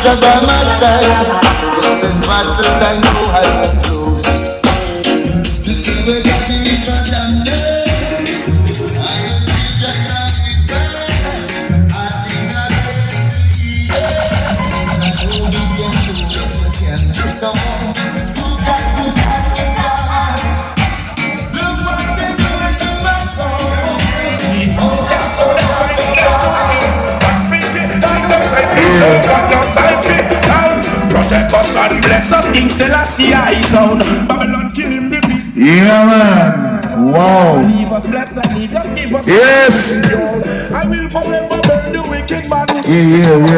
Jah by my side. Yes, and battles I know how to lose. You see where the people down there. I see Jah by his side. I think I can see. I know we can do it. So you got to back it down. Look what they doing to my soul. Oh, that's so protect us and bless us, King Selassie I sound. Babylon kill him the beat. Yeah, man. Wow. Leave us bless and leave us give us. Yes. I will forever burn the wicked man. Yeah.